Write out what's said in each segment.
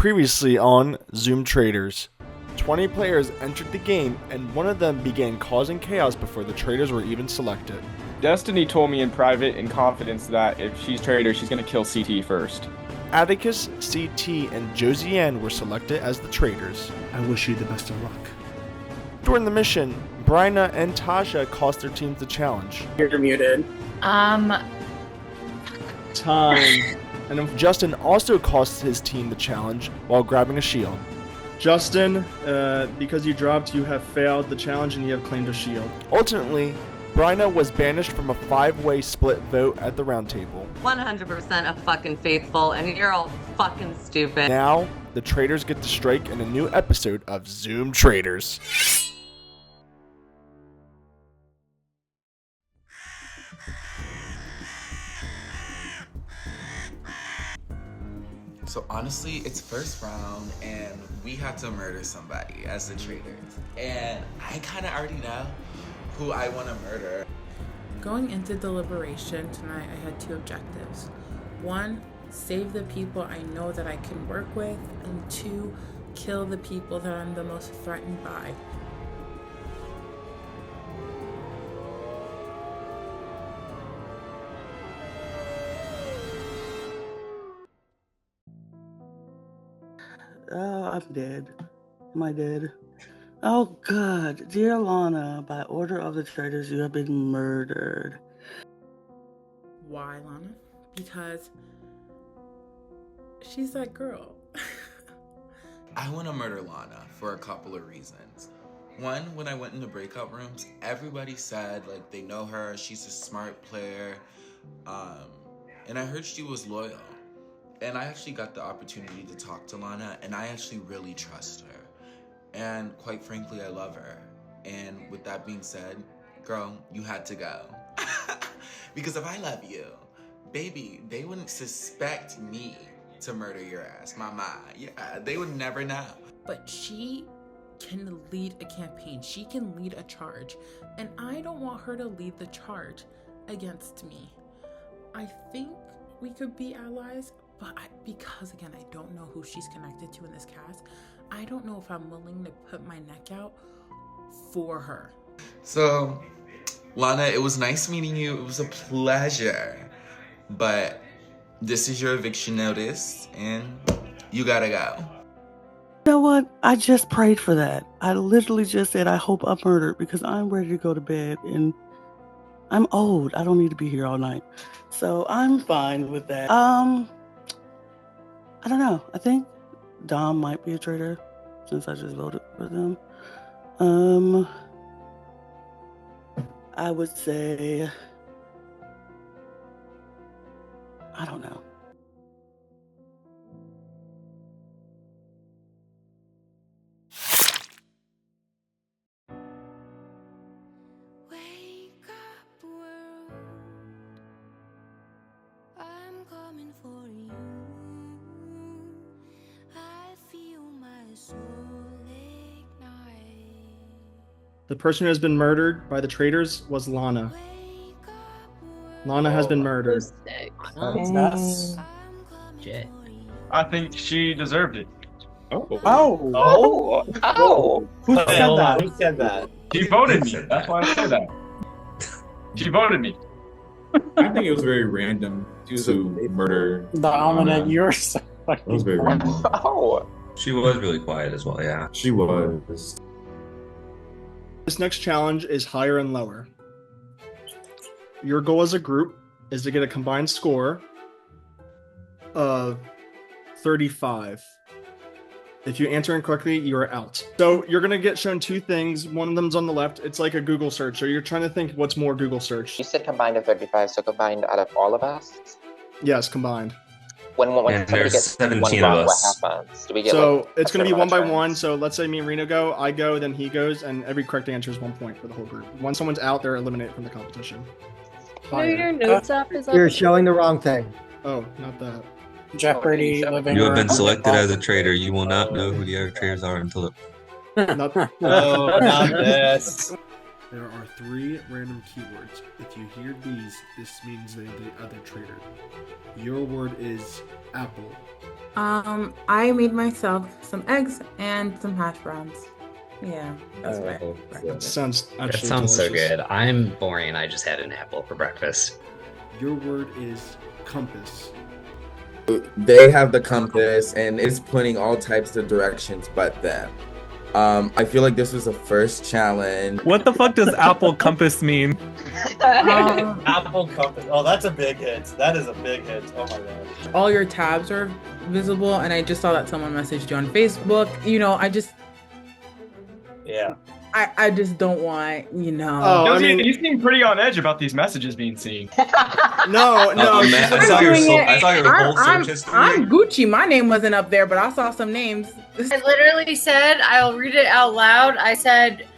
Previously on Zoom Traitors. 20 players entered the game, and one of them began causing chaos before the traitors were even selected. Destiny told me in private, in confidence, that if she's traitor, she's gonna kill CT first. Atticus, CT, and Josiane were selected as the traitors. I wish you the best of luck. During the mission, Bryna and Tasha cost their teams the challenge. You're muted. Time. And Justin also cost his team the challenge while grabbing a shield. Justin, because you dropped, you have failed the challenge and you have claimed a shield. Ultimately, Bryna was banished from a 5-way split vote at the round table. 100% a fucking faithful, and you're all fucking stupid. Now, the traitors get to strike in a new episode of Zoom Traitors. So honestly, it's first round and we had to murder somebody as the traitors. And I kind of already know who I want to murder. Going into deliberation tonight, I had two objectives. One, save the people I know that I can work with, and two, kill the people that I'm the most threatened by. Oh, I'm dead. Am I dead? Oh, God. Dear Lana, by order of the traitors, you have been murdered. Why, Lana? Because she's that girl. I want to murder Lana for a couple of reasons. One, when I went in the breakout rooms, everybody said like they know her, she's a smart player, and I heard she was loyal. And I actually got the opportunity to talk to Lana, and I actually really trust her. And quite frankly, I love her. And with that being said, girl, you had to go. Because if I love you, baby, they wouldn't suspect me to murder your ass, mama. Yeah, they would never know. But she can lead a campaign. She can lead a charge. And I don't want her to lead the charge against me. I think we could be allies, but because again, I don't know who she's connected to in this cast, I don't know if I'm willing to put my neck out for her. So, Lana, it was nice meeting you. It was a pleasure. But this is your eviction notice, and you gotta go. You know what? I just prayed for that. I literally just said, I hope I'm murdered because I'm ready to go to bed, and I'm old. I don't need to be here all night. So I'm fine with that. I don't know. I think Dom might be a traitor since I just voted for them. I would say, I don't know. Wake up, world. I'm coming for you. I feel my soul ignite. The person who has been murdered by the traitors was Lana. Lana has been murdered. Shit. I think she deserved it. Oh. Who said that? Who said that? She voted me. That's why I said that. She voted me. I think it was very random to murder. Dominant, you're so It was very random. She was really quiet as well, yeah. She was. This next challenge is higher and lower. Your goal as a group is to get a combined score of 35. If you answer incorrectly, you are out. So you're going to get shown two things. One of them's on the left. It's like a Google search. So you're trying to think what's more Google search. You said combined of 35, so combined out of all of us? Yes, combined. When And somebody there's gets 17 one of wrong, us. what happens? Do we get So like, it's a going to be certain one by amount of one. turns? So let's say me and Reno go, I go, then he goes, and every correct answer is 1 point for the whole group. Once someone's out, they're eliminated from the competition. No, your notes app is up. You're showing the wrong thing. Oh, not that. Jeopardy, living You have been room. selected as a traitor. You will not know who the other traitors are until Not Oh, not this. There are 3 random keywords. If you hear these, this means they're the other traitor. Your word is apple. I made myself some eggs and some hash browns. Yeah, that's my That breakfast. sounds That actually sounds so delicious. good. I'm boring. I just had an apple for breakfast. Your word is compass. They have the compass and it's pointing all types of directions but them. I feel like this was the first challenge. What the fuck does apple compass mean? Apple compass. Oh, that's a big hit. That is a big hit. Oh my god. All your tabs are visible, and I just saw that someone messaged you on Facebook. You know, Yeah. I just don't want, you know. Oh, I mean, you seem pretty on edge about these messages being seen. No. I saw your whole search history. I'm Gucci. My name wasn't up there, but I saw some names. I literally said, I'll read it out loud. I said,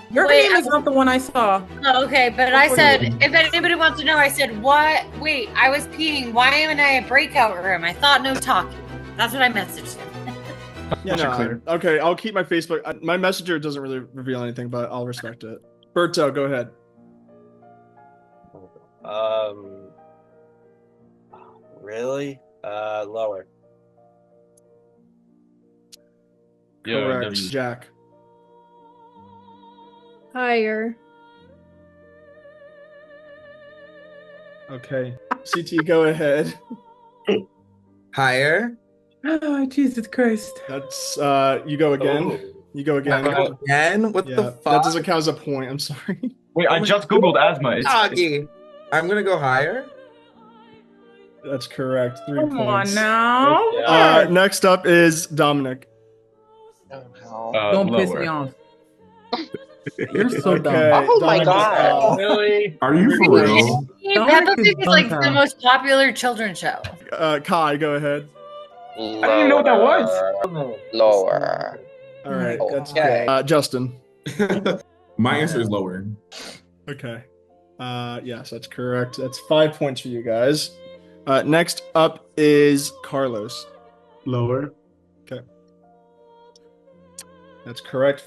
your name is not the one I saw. Oh, okay, but I said, if anybody wants to know, I said, what? Wait, I was peeing. Why am I in a breakout room? I thought no talking. That's what I messaged him. Yeah, no. Okay, I'll keep my Facebook. My messenger doesn't really reveal anything, but I'll respect it. Berto, go ahead. Really? Lower. Correct. Jack. Higher. Okay. CT, go ahead. Higher. Oh, Jesus Christ. That's you go again. You go again. Again? What the fuck? That doesn't count as a point. I'm sorry. Wait, I just googled asthma. Doggy. I'm gonna go higher. That's correct. 3 Come points. on now. Next up is Dominic. Don't piss me off. You're so dumb. Oh my god. Really? Are you for real? Peppa Pig is like the most popular children's show. Kai, go ahead. I didn't even know what that was. Lower. All right, that's Okay. good. Justin. My answer is lower. Okay. Yes, that's correct. That's 5 points for you guys. Next up is Carlos. Lower. Okay. That's correct.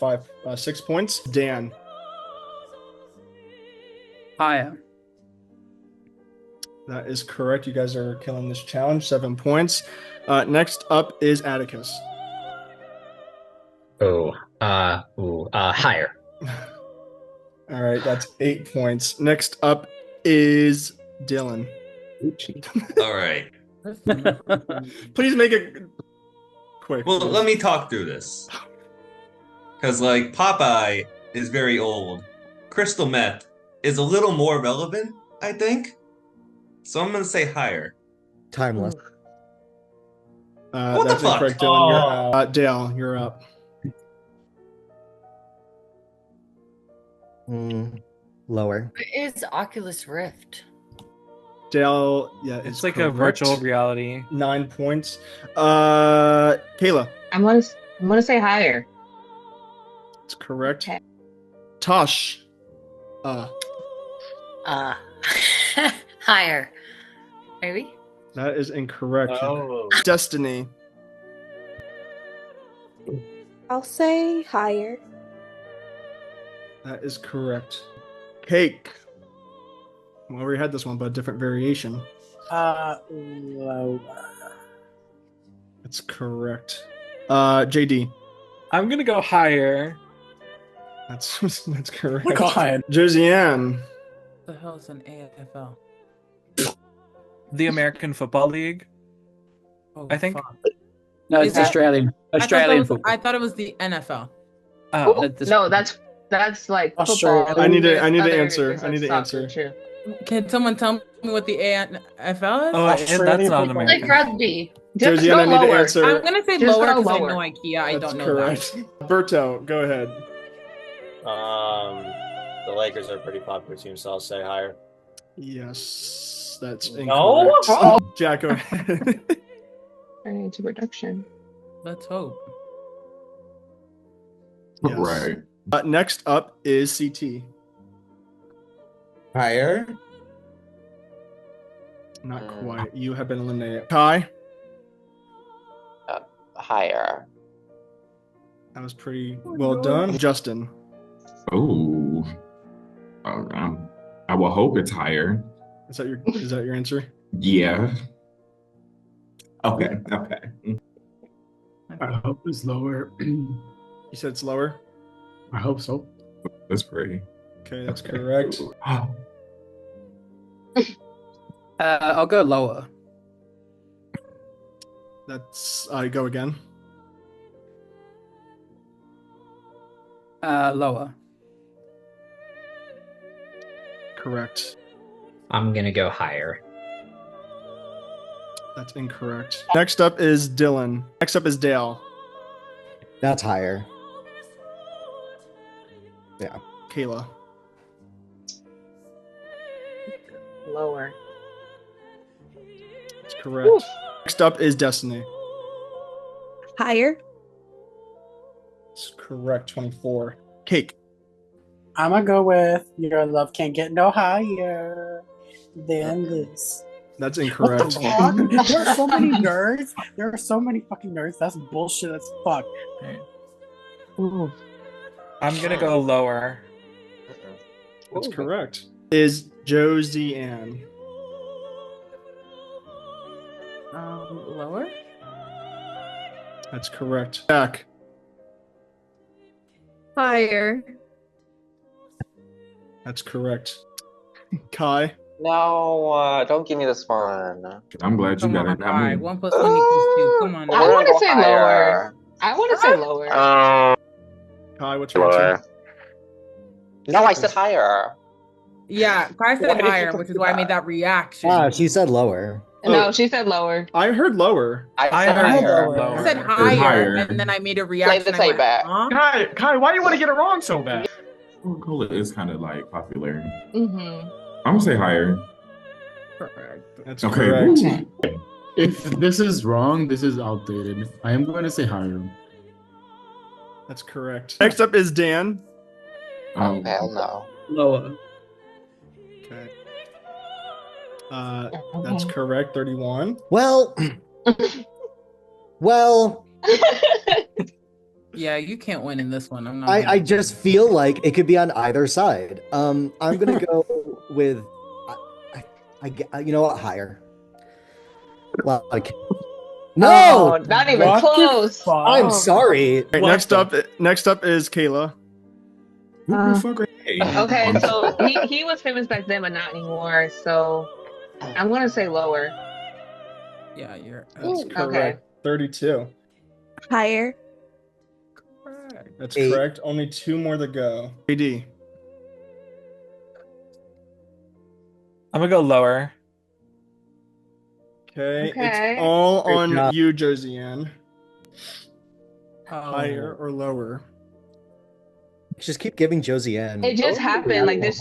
6 points. Dan. Higher. That is correct. You guys are killing this challenge. 7 points. Next up is Atticus. Higher. All right, that's 8 points. Next up is Dylan. All right. Please make it quick. Well, let me talk through this. Because, like, Popeye is very old. Crystal meth is a little more relevant, I think. So I'm going to say higher. Timeless. What That's the fuck? incorrect, Dylan. You're out. Dale, you're up. Lower. What is Oculus Rift? Dale, yeah, It's like a virtual reality. 9 points. Kayla. I'm gonna say higher. It's correct. Tosh. Higher. Maybe? That is incorrect. Oh. Destiny. I'll say higher. That is correct. Cake. Well, we already had this one, but a different variation. Lower. That's correct. JD. I'm gonna go higher. That's correct. Oh my God. Josiane. What the hell is an AFL? The American Football League. Oh, I think. fuck. No, Is it's it- Australian. Australian football. I thought it was the NFL. Oh, No, that's like Australia. football. I need to There's answer. there's, I like, need to soccer, answer. too. Can someone tell me what the AFL is? Oh, and that's not Like American. rugby. Just Josiane, go I need to lower. answer. I'm gonna say Just lower go because I lower. know IKEA. I That's don't know correct. Berto, go ahead. The Lakers are a pretty popular team, so I'll say higher. Yes, that's incorrect. No? Jack, go ahead. Turning into production. that. Let's hope. Yes. Right. Next up is CT. Higher. Not quite. You have been eliminated. Kai. Higher. That was pretty well done. Justin. Oh, I will hope it's higher. Is that your answer? Yeah. Okay. I hope it's lower. You said it's lower? I hope so. Let's pray. Okay, that's correct. I'll go lower. That's go again. Lower. Correct. I'm gonna go higher. That's incorrect. Next up is Dylan. Next up is Dale. That's higher. Yeah. Kayla. Lower. That's correct. Oof. Next up is Destiny. Higher. That's correct. 24. Cake. I'm gonna go with your love can't get no higher than this. That's incorrect. What the fuck? There are so many nerds. There are so many fucking nerds. That's bullshit as fuck. Ooh. I'm gonna go lower. That's correct. Is Josie Ann. Lower? That's correct. Jack. Higher. That's correct. Kai. No, don't give me this one. I'm glad you got it. All right, 1 + 1 = 2. Come on. I want to say lower. I want to say lower. Kai, what's your answer? No, I said higher. Yeah, Kai said higher, which is why I made that reaction. Ah, she said lower. No, she said lower. I heard lower. I said higher. I said higher, and then I made a reaction. Play the back. Kai, why do you want to get it wrong so bad? Coca-Cola is kind of like popular. Mm-hmm. I'm gonna say higher. Correct. That's Okay. correct. Ooh. If this is wrong, this is outdated. I am going to say higher. That's correct. Next up is Dan. Oh, hell no. Lower. Okay. That's correct. 31. Well. Well. Yeah, you can't win in this one. I'm not. I just feel like it could be on either side. I'm gonna go with, you know what, higher. Like, no, not even close. I'm sorry. Right, next up is Kayla. Okay, so he was famous back then, but not anymore. So I'm gonna say lower. Yeah, you're. That's correct. Okay. 32. Higher. That's correct. Only 2 more to go. AD. I'm gonna go lower. Okay. Okay. It's all Great on job. you, Josiane. Oh. Higher or lower? Just keep giving Josiane. It just happened. Like this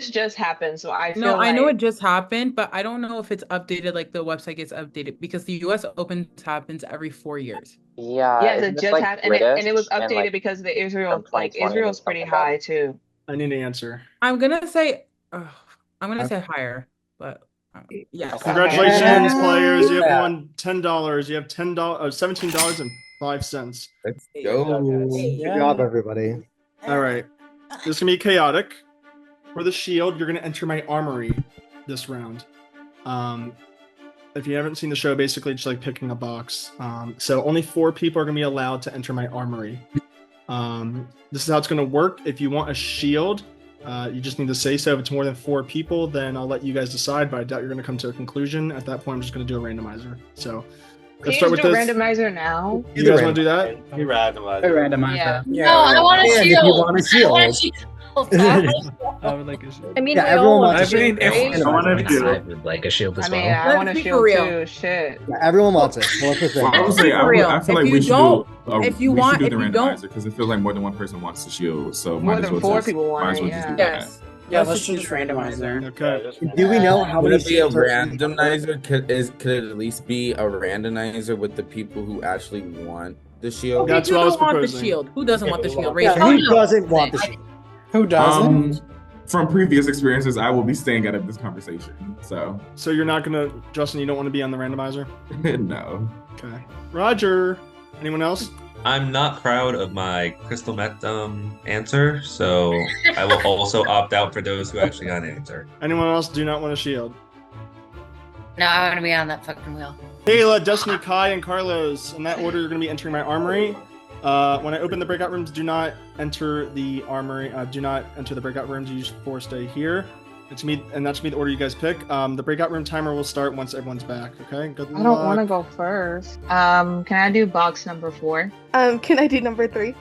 just happened. So I feel I know like- it just happened, but I don't know if it's updated. Like the website gets updated because the U.S. Open happens every 4 years. Yeah. Yes, isn't it this, just like, happened, and it was British and, updated like, because the Israel, from 2020 Israel's or pretty something like high too. I need an answer. I'm gonna say, higher, but yeah. Congratulations, players! You have won $10. You have $17.05. Let's go. Good job, everybody. All right, this is gonna be chaotic. For the shield, you're gonna enter my armory this round. If you haven't seen the show, basically it's like picking a box. So only 4 people are gonna be allowed to enter my armory. This is how it's gonna work. If you want a shield, you just need to say so. If it's more than 4 people, then I'll let you guys decide. But I doubt you're gonna come to a conclusion. At that point, I'm just gonna do a randomizer. So let's start with do a this. randomizer now. You guys want to do that? You randomize. Yeah. No, I want a And if shield. you want a shield. I want a shield. I would like a shield. I mean, Yeah, we everyone all wants a I mean, shield. if- I want to do. I would like a shield as I mean, well. I Let's want a be shield for real. too. Shit. Yeah, everyone wants it. So let's just Well, I would Let's say be for real. I feel If like you we should don't- do. if you we want- should do if the you don't- randomizer because I feel like more than one person wants the shield. So More might as than well 4 just, people want might as it. well just Yeah. do Yes. Yeah, let's just randomizer. Okay. Do we know how Would many it be a shields are- randomizer? Could it at least be a randomizer with the people who actually want the shield? That's Who what I was doesn't want the proposing. shield? Who doesn't want the shield? Raise Yeah, your who hand. doesn't want the shield? Who doesn't? From previous experiences, I will be staying out of this conversation. So So you're not gonna, Justin. You don't want to be on the randomizer. no. Okay. Roger. Anyone else? I'm not proud of my crystal meth answer, so I will also opt out for those who actually got an answer. Anyone else do not want a shield? No, I want to be on that fucking wheel. Kayla, Destiny, Kai, and Carlos. In that order, you're going to be entering my armory. When I open the breakout rooms, do not enter the armory. Do not enter the breakout rooms. You just 4 stay here. It's me, and that should be the order you guys pick. The breakout room timer will start once everyone's back. Okay. Good luck. I don't want to go first. Can I do box number 4? Can I do number 3?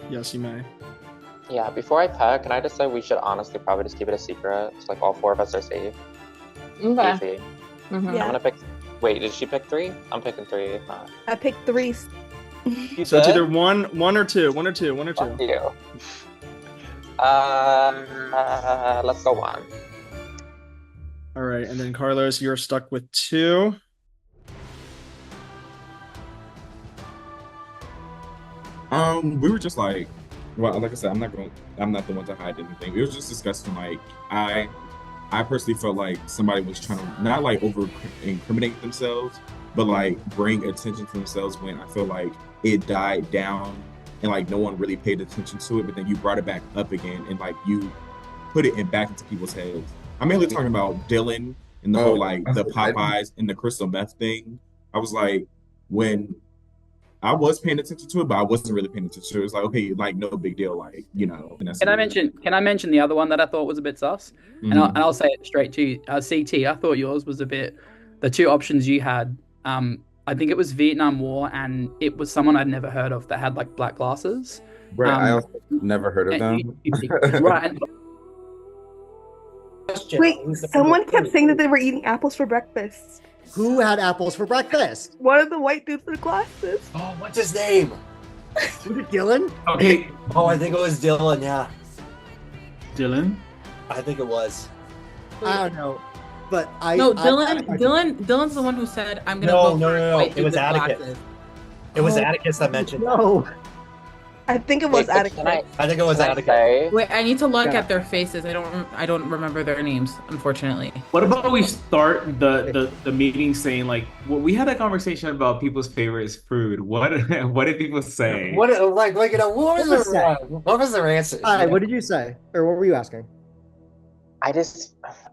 Yes, you may. Yeah, before I pick, can I just say we should honestly probably just keep it a secret, so like all 4 of us are safe. Okay. Easy. Mhm. I'm gonna pick. Wait, did she pick 3? I'm picking 3. If not, I picked 3. So it's either one or two. Fuck you. Let's go 1. All right, and then Carlos, you're stuck with 2. We were just like, well, like I said, I'm not the one to hide anything. It was just discussing like I personally felt like somebody was trying to not like over incriminate themselves, but like bring attention to themselves when I feel like it died down and like no one really paid attention to it, but then you brought it back up again and like you put it back into people's heads. I'm mainly talking about Dylan and the whole like the Popeyes and the crystal meth thing. I was like, when I was paying attention to it, but I wasn't really paying attention to it. It's like, okay, like no big deal, like, you know. And that's Can I mention the other one that I thought was a bit sus? Mhm. And I'll say it straight to you. CT, I thought yours was a bit. The 2 options you had, I think it was Vietnam War, and it was someone I'd never heard of that had like black glasses. Right, I also never heard of them. Right. And Wait, someone kept saying that they were eating apples for breakfast. Who had apples for breakfast? One of the white dudes with glasses. Oh, what's his name? Was it Dylan? Okay. Oh, I think it was Dylan. Yeah. Dylan? I think it was. I don't know, but Dylan's the one who said, "I'm gonna vote for No. white It dude was with Atticus. glasses." It was Atticus that mentioned. No. I think it was Atticus. I think it was Atticus. Wait, I need to look at their faces. I don't remember their names, unfortunately. What about we start the meeting saying like, well, we had a conversation about people's favorite food. What did people say? What was their answer? Hi, what did you say? Or what were you asking?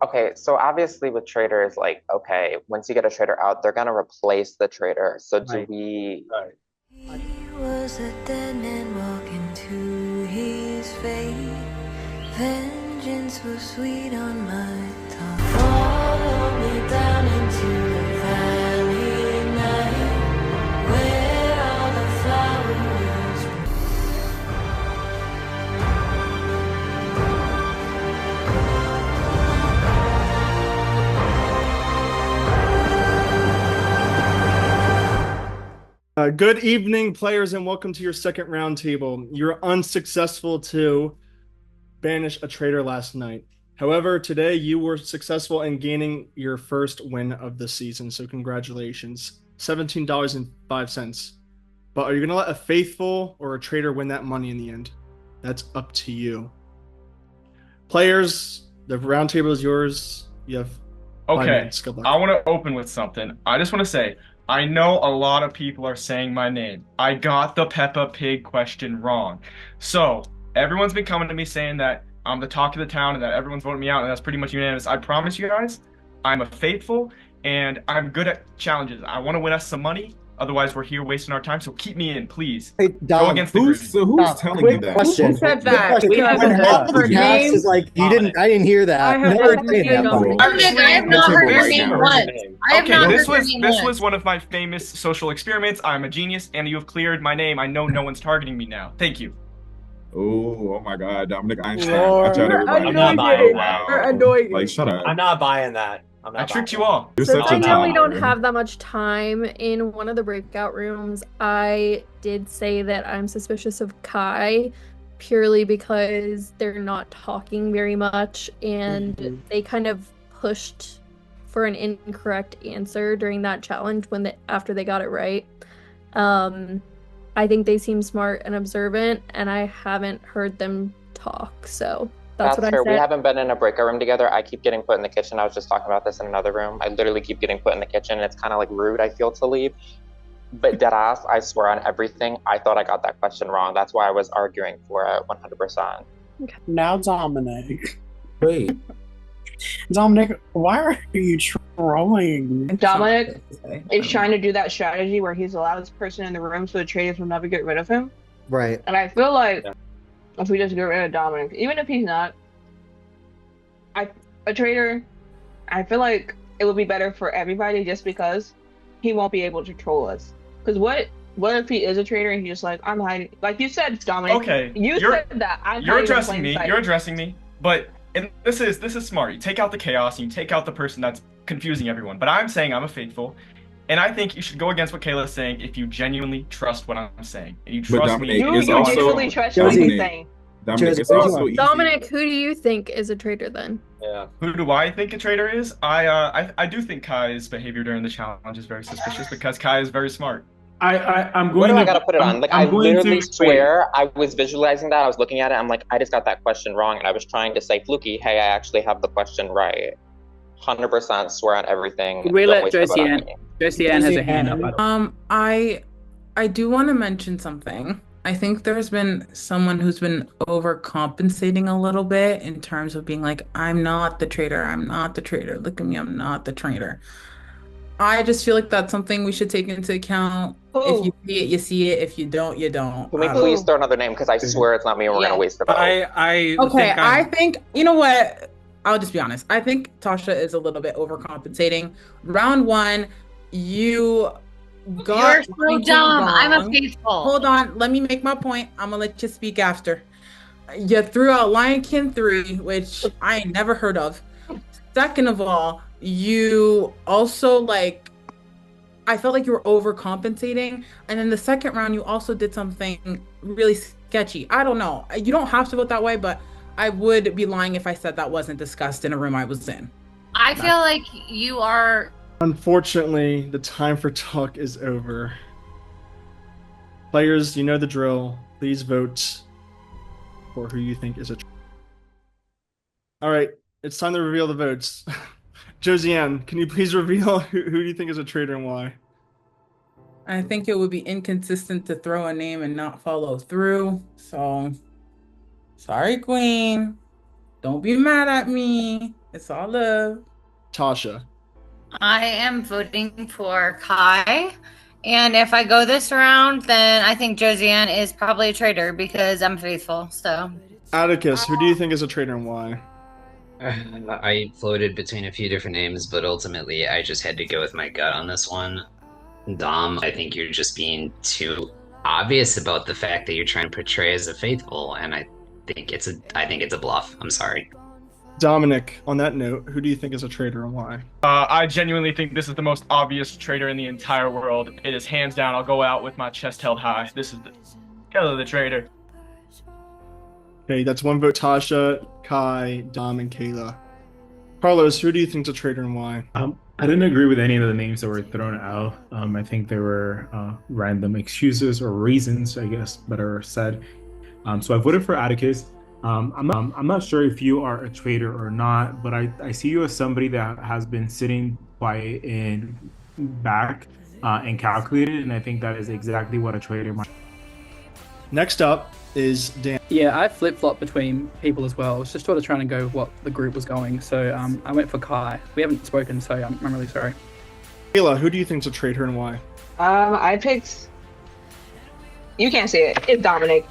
Okay, so obviously with traitors, like, okay, once you get a traitor out, they're gonna replace the traitor. So do we? He was a dead man walking to his fate. Vengeance was sweet on my tongue. Follow me down into the valley night, where all the flowers bloom. Good evening, players, and welcome to your second round table. You're unsuccessful to banish a traitor last night. However, today you were successful in gaining your first win of the season, so congratulations. $17.05. But are you going to let a faithful or a traitor win that money in the end? That's up to you. Players, the round table is yours. You have 5 Okay, minutes. Good luck. I want to open with something. I just want to say, I know a lot of people are saying my name. I got the Peppa Pig question wrong. So, everyone's been coming to me saying that I'm the talk of the town and that everyone's voting me out, and that's pretty much unanimous. I promise you guys, I'm a faithful and I'm good at challenges. I want to win us some money. Otherwise, we're here wasting our time. So keep me in, please. Hey, Dom, go against the group. So who's telling you that? Question. Who said that? Quick We question. have Half heard the cast names. is like, I didn't hear that. I have No heard one's saying that, names. buddy. I have not heard your name once. I have not heard your name This once. was one of my famous social experiments. I'm a genius, and you have cleared my name. I know no one's targeting me now. Thank you. Oh my God, Dominic Einstein. Lord. I tried everybody. I'm not buying that. Wow. You're annoying. Like, shut up. I'm not buying that. I tricked you all. You're Since such I a know we don't liar. have that much time, in one of the breakout rooms, I did say that I'm suspicious of Kai purely because they're not talking very much and they kind of pushed for an incorrect answer during that challenge after they got it right. I think they seem smart and observant, and I haven't heard them talk, so that's what fair. I said. We haven't been in a breakout room together. I keep getting put in the kitchen. I was just talking about this in another room. I literally keep getting put in the kitchen, and it's kind of like rude, I feel, to leave. But deadass, I swear on everything, I thought I got that question wrong. That's why I was arguing for it 100%. Now Dominic. Wait. Dominic, why are you trolling? Dominic is trying to do that strategy where he's the loudest person in the room so the traitors will never get rid of him. Right. And I feel like if we just get rid of Dominic, even if he's not a traitor, I feel like it would be better for everybody just because he won't be able to troll us. Because what if he is a traitor and he's just like, I'm hiding? Like you said, Dominic. Okay. You said that. You're addressing me. You're addressing me. But this is smart. You take out the chaos and you take out the person that's confusing everyone. But I'm saying I'm a faithful. And I think you should go against what Kayla's saying if you genuinely trust what I'm saying. And you trust me. You genuinely trust what he's saying. Dominic, who do you think is a traitor then? Yeah. Who do I think a traitor is? I do think Kai's behavior during the challenge is very suspicious because Kai is very smart. I'm going What do to. I gotta put it on? Like I literally swear I was visualizing that. I was looking at it. I'm like, I just got that question wrong, and I was trying to say, Fluky, hey, I actually have the question right. 100% swear on everything. We Don't let waste it on Josie me. Josie Ann has a hand up. I do want to mention something. I think there's been someone who's been overcompensating a little bit in terms of being like, I'm not the traitor. I'm not the traitor. Look at me. I'm not the traitor. I just feel like that's something we should take into account. If you see it, you see it. If you don't, you don't. Can we please throw another name? Because I swear it's not me and we're gonna waste the vote. I think, you know what? I'll just be honest. I think Tasha is a little bit overcompensating. Round one, you got. You're so dumb. I'm a faithful. Hold on. Let me make my point. I'm going to let you speak after. You threw out Lion King 3, which I ain't never heard of. Second of all, you also I felt like you were overcompensating. And then the second round, you also did something really sketchy. I don't know. You don't have to vote that way, but I would be lying if I said that wasn't discussed in a room I was in. I feel like you are. Unfortunately, the time for talk is over. Players, you know the drill. Please vote for who you think is a. All right, it's time to reveal the votes. Josiane, can you please reveal who do you think is a traitor and why? I think it would be inconsistent to throw a name and not follow through. So, sorry, Queen. Don't be mad at me. It's all love. Tasha. I am voting for Kai. And if I go this round, then I think Josiane is probably a traitor because I'm faithful. So, Atticus, who do you think is a traitor and why? I floated between a few different names, but ultimately I just had to go with my gut on this one. Dom, I think you're just being too obvious about the fact that you're trying to portray as a faithful, and I think it's a bluff. I'm sorry. Dominic, on that note, who do you think is a traitor and why? I genuinely think this is the most obvious traitor in the entire world. It is hands down. I'll go out with my chest held high. This is Kayla the traitor. Okay, that's one vote. Tasha, Kai, Dom, and Kayla. Carlos, who do you think is a traitor and why? I didn't agree with any of the names that were thrown out. I think there were random excuses or reasons, I guess, better said. So I voted for Atticus. I'm not sure if you are a traitor or not, but I see you as somebody that has been sitting quiet and back and calculated, and I think that is exactly what a traitor might. Next up is Dan. Yeah, I flip-flopped between people as well. I was just sort of trying to go with what the group was going, so I went for Kai. We haven't spoken, so I'm really sorry. Kayla, who do you think is a traitor and why? I picked. You can't say it. It's Dominic.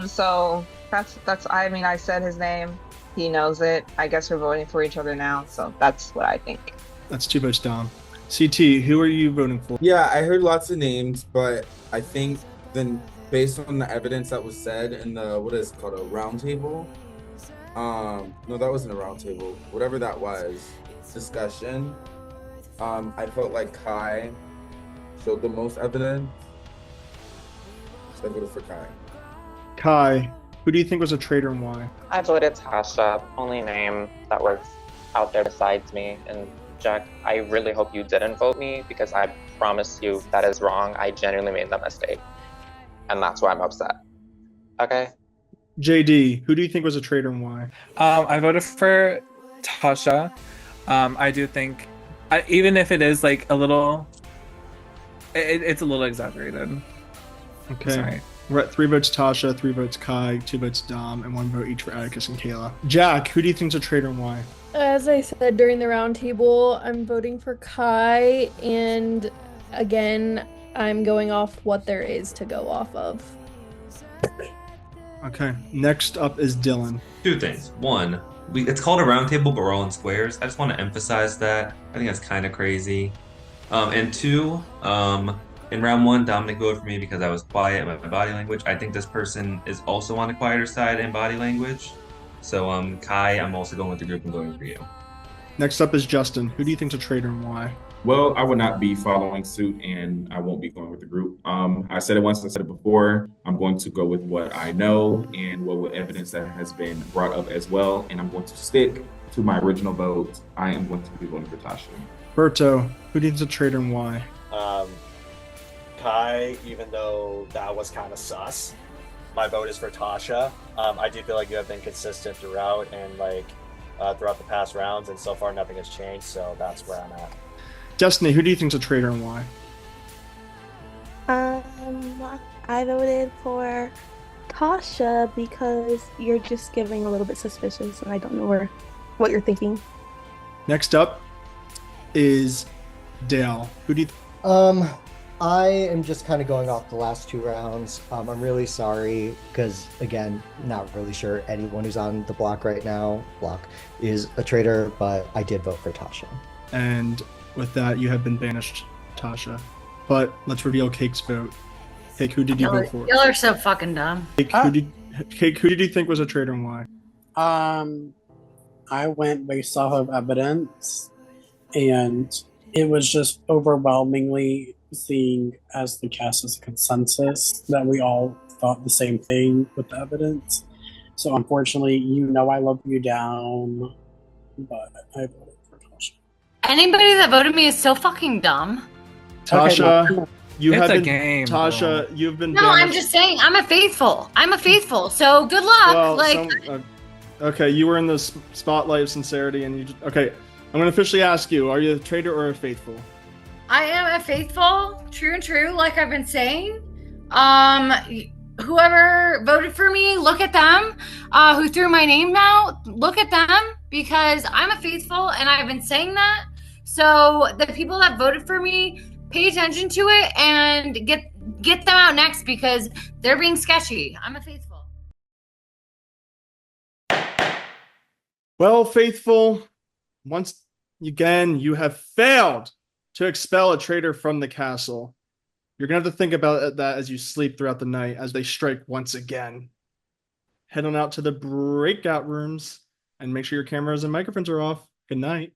So that's. I mean, I said his name. He knows it. I guess we're voting for each other now. So that's what I think. That's 2 votes, Dom. CT, who are you voting for? Yeah, I heard lots of names, but I think then based on the evidence that was said in the what is it called, a round table. No, that wasn't a round table. Whatever that was, discussion. I felt like Kai showed the most evidence. So I voted for Kai. Kai, who do you think was a traitor and why? I voted Tasha, only name that was out there besides me. And Jack, I really hope you didn't vote me because I promise you that is wrong. I genuinely made that mistake. And that's why I'm upset. Okay? JD, who do you think was a traitor and why? I voted for Tasha. I do think, even if it is like a little It's a little exaggerated. Okay. Sorry. We're at 3 votes Tasha, 3 votes Kai, 2 votes Dom, and 1 vote each for Atticus and Kayla. Jack, who do you think's a traitor and why? As I said during the roundtable, I'm voting for Kai, and again, I'm going off what there is to go off of. Okay. Next up is Dylan. 2 things. 1, it's called a roundtable, but we're all in squares. I just want to emphasize that. I think that's kind of crazy. And 2, in round 1, Dominic voted for me because I was quiet with my body language. I think this person is also on the quieter side in body language. So, Kai, I'm also going with the group and voting for you. Next up is Justin. Who do you think's a traitor and why? Well, I would not be following suit, and I won't be going with the group. I said it once, I said it before. I'm going to go with what I know and what evidence that has been brought up as well, and I'm going to stick to my original vote. I am going to be voting for Tasha. Berto, who do you think's a traitor and why? Kai, even though that was kind of sus, my vote is for Tasha. I do feel like you have been consistent throughout and throughout the past rounds, and so far nothing has changed, so that's where I'm at. Destiny, who do you think's a traitor and why? I voted for Tasha because you're just giving a little bit suspicious, and I don't know what you're thinking. Next up is Dale. Who do you? I am just kind of going off the last 2 rounds. I'm really sorry because, again, not really sure anyone who's on the block right now is a traitor, but I did vote for Tasha. And with that, you have been banished, Tasha. But let's reveal Cake's vote. Cake, who did you vote for? Y'all are so fucking dumb. Cake, who did you think was a traitor and why? I went based off of evidence, and it was just overwhelmingly seeing as the cast as a consensus that we all thought the same thing with the evidence. So unfortunately, I love you down, but I voted for Tasha. Anybody that voted me is so fucking dumb. Tasha, It's a game, Tasha, bro. you've been No, banished. I'm just saying, I'm a faithful. So good luck. Well, okay, you were in the spotlight of sincerity, and okay. I'm gonna officially ask you: are you a traitor or a faithful? I am a faithful, true and true, like I've been saying. Whoever voted for me, look at them. Who threw my name out, look at them, because I'm a faithful and I've been saying that. So the people that voted for me, pay attention to it and get them out next because they're being sketchy. I'm a faithful. Well, faithful, once again, you have failed to expel a traitor from the castle. You're going to have to think about that as you sleep throughout the night as they strike once again. Head on out to the breakout rooms and make sure your cameras and microphones are off. Good night.